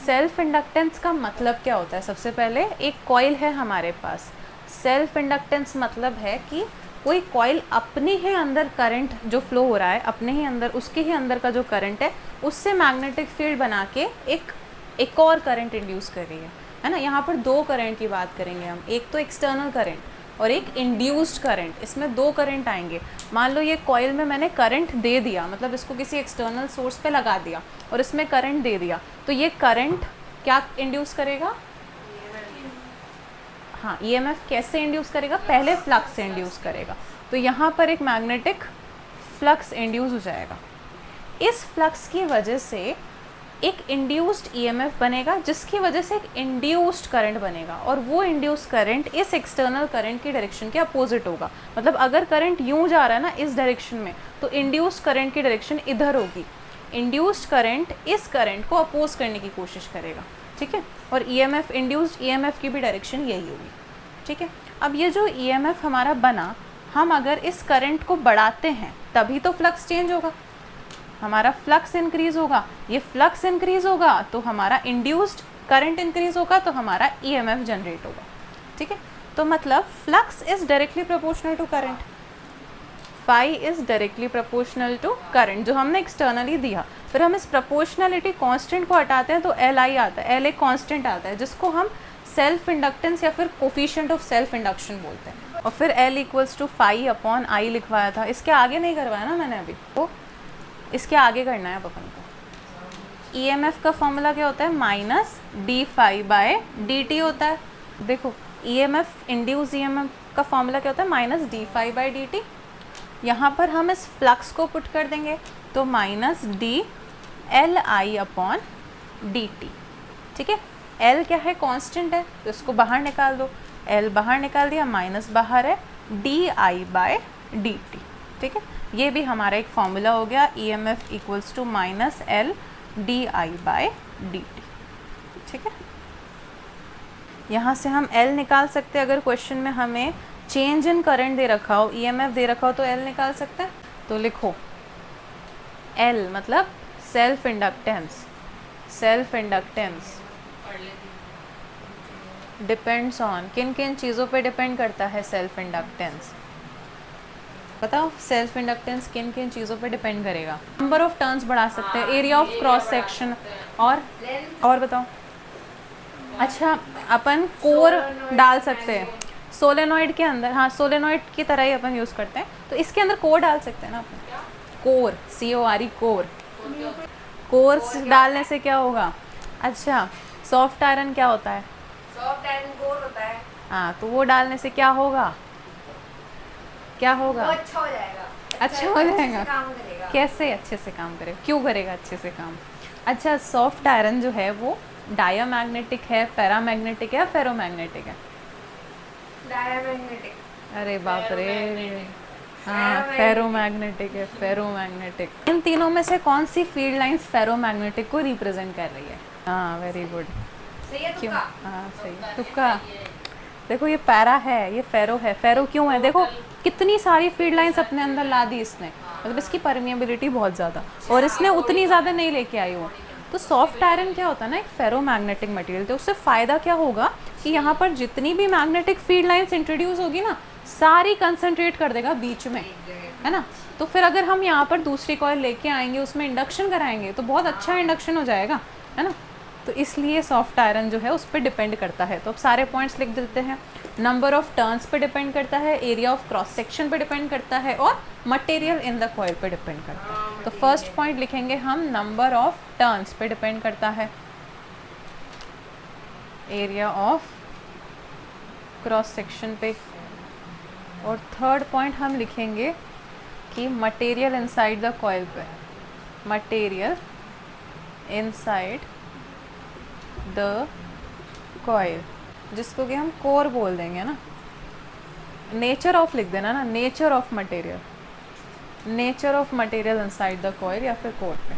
Self inductance का मतलब क्या होता है? सबसे पहले एक कॉइल है हमारे पास, सेल्फ इंडक्टेंस मतलब है कि कोई कॉइल अपने ही अंदर करंट जो फ्लो हो रहा है, अपने ही अंदर, उसके ही अंदर का जो करंट है उससे मैग्नेटिक फील्ड बना के एक और करंट इंड्यूस कर रही है ना। यहाँ पर दो करंट की बात करेंगे हम, एक तो एक्सटर्नल करंट और एक इंड्यूस्ड करंट। इसमें दो करंट आएंगे। मान लो ये कॉइल में मैंने करंट दे दिया, मतलब इसको किसी एक्सटर्नल सोर्स पे लगा दिया और इसमें करंट दे दिया, तो ये करंट क्या इंड्यूस करेगा? हाँ, ईएमएफ कैसे इंड्यूस करेगा? पहले फ्लक्स से इंड्यूस करेगा। तो यहाँ पर एक मैग्नेटिक फ्लक्स इंड्यूस हो जाएगा। इस फ्लक्स की वजह से एक इंड्यूस्ड ईएमएफ बनेगा, जिसकी वजह से एक इंड्यूस्ड करंट बनेगा, और वो इंड्यूस्ड करंट इस एक्सटर्नल करंट की डायरेक्शन के अपोजिट होगा। मतलब अगर करंट यूँ जा रहा है ना इस डायरेक्शन में, तो इंड्यूस्ड करंट की डायरेक्शन इधर होगी। इंड्यूस्ड करंट इस करंट को अपोज करने की कोशिश करेगा, ठीक है। और ईएमएफ, इंड्यूस्ड ईएमएफ की भी डायरेक्शन यही होगी, ठीक है। अब ये जो ईएमएफ हमारा बना, हम अगर इस करंट को बढ़ाते हैं तभी तो फ्लक्स चेंज होगा, हमारा फ्लक्स इंक्रीज होगा। ये फ्लक्स इंक्रीज होगा तो हमारा इंड्यूस्ड करंट इंक्रीज होगा, तो हमारा ईएमएफ जनरेट होगा, ठीक है। तो मतलब flux is directly proportional to current, phi is directly proportional to current जो हमने एक्सटर्नली दिया। फिर हम इस प्रोपोर्शनलिटी कांस्टेंट को हटाते हैं तो एल आई आता है, एल एक कांस्टेंट आता है जिसको हम सेल्फ इंडक्टेंस या फिर कोफिशिएंट ऑफ सेल्फ इंडक्शन बोलते हैं। और फिर L equals to phi upon I लिखवाया था, इसके आगे नहीं करवाया ना मैंने अभी, तो इसके आगे करना है अपन को। ईएमएफ का फॉर्मूला क्या होता है? Minus d phi by d t होता है। देखो ईएमएफ, इंड्यूस ईएमएफ का फॉर्मूला क्या होता है? Minus d phi by d t. यहाँ पर हम इस फ्लक्स को पुट कर देंगे तो minus D L I upon D t, ठीक है। एल क्या है? कांस्टेंट है, तो इसको बाहर निकाल दो, एल बाहर निकाल दिया, माइनस बाहर है, d I by d t, ठीक है। ये भी हमारा एक फॉर्मूला हो गया, E M F equals to minus L d I by d t, ठीक है। यहाँ से हम एल निकाल सकते हैं, अगर क्वेश्चन में हमें चेंज इन करंट दे रखा हो, ई एम एफ दे रखा हो, तो एल निकाल सकते हैं। तो लिखो एल मतलब self inductance, self inductance depends on, किन किन चीज़ों पे डिपेंड करता है सेल्फ इंडक्टेंस? बताओ सेल्फ इंडक्टेंस किन किन चीज़ों पे डिपेंड करेगा? नंबर ऑफ टर्न्स बढ़ा सकते हैं, एरिया ऑफ क्रॉस सेक्शन, और बताओ। अच्छा, अपन कोर डाल सकते हैं सोलेनॉइड के अंदर, हाँ सोलेनॉइड की तरह ही अपन यूज़ करते हैं, तो इसके अंदर कोर डाल सकते हैं ना अपन, कोर, CORE, कोर। कोर डालने से क्या होगा? अच्छा, सॉफ्ट आयरन क्या होता है? सॉफ्ट आयरन कोर होता है। हाँ, तो वो डालने से क्या होगा? क्या होगा? वो अच्छा हो जाएगा, अच्छा हो जाएगा। काम करेगा। कैसे अच्छे से काम करेगा? क्यों करेगा अच्छे से काम? अच्छा, सॉफ्ट आयरन जो है वो डायामैग्नेटिक है, पैरामैग्नेटिक है, फेरोमैग्नेटिक है? डायमैग्नेटिक। अरे बाप रे, हाँ फेरोमैग्नेटिक है, फेरोमैग्नेटिक। इन तीनों में से कौन सी फील्ड लाइंस फेरोमैग्नेटिक को रिप्रेजेंट कर रही है? हाँ वेरी गुड, सही है क्यों? तुक्का। हाँ सही, तुक्का। देखो ये पैरा है, ये फेरो है। फेरो क्यों है? देखो कितनी सारी फील्ड लाइंस अपने अंदर ला दी इसने, मतलब इसकी परमिएबिलिटी बहुत ज़्यादा, और इसने उतनी ज़्यादा नहीं लेके आई वो। तो सॉफ्ट आयरन क्या होता है ना, एक फेरोमैग्नेटिक मटेरियल, तो उससे फ़ायदा क्या होगा कि यहाँ पर जितनी भी मैग्नेटिक फील्ड लाइंस इंट्रोड्यूस होगी ना, सारी कंसंट्रेट कर देगा बीच में, है ना। तो फिर अगर हम यहाँ पर दूसरी कॉइल लेके आएंगे, उसमें इंडक्शन कराएंगे, तो बहुत अच्छा इंडक्शन हो जाएगा, है ना। तो इसलिए सॉफ्ट आयरन जो है उस पर डिपेंड करता है। तो अब सारे पॉइंट्स लिख देते हैं। नंबर ऑफ टर्न्स पे डिपेंड करता है, एरिया ऑफ क्रॉस सेक्शन पे डिपेंड करता है, और मटेरियल इन द कॉइल पे डिपेंड करता है। तो फर्स्ट पॉइंट लिखेंगे हम, नंबर ऑफ टर्न्स पे डिपेंड करता है, एरिया ऑफ क्रॉस सेक्शन पे। और थर्ड पॉइंट हम लिखेंगे कि मटेरियल इनसाइड द कॉइल पे, मटेरियल इनसाइड द कॉइल, जिसको कि हम कोर बोल देंगे ना। नेचर ऑफ लिख देना ना, nature of material, nature of material inside the coil या फिर कोर पे।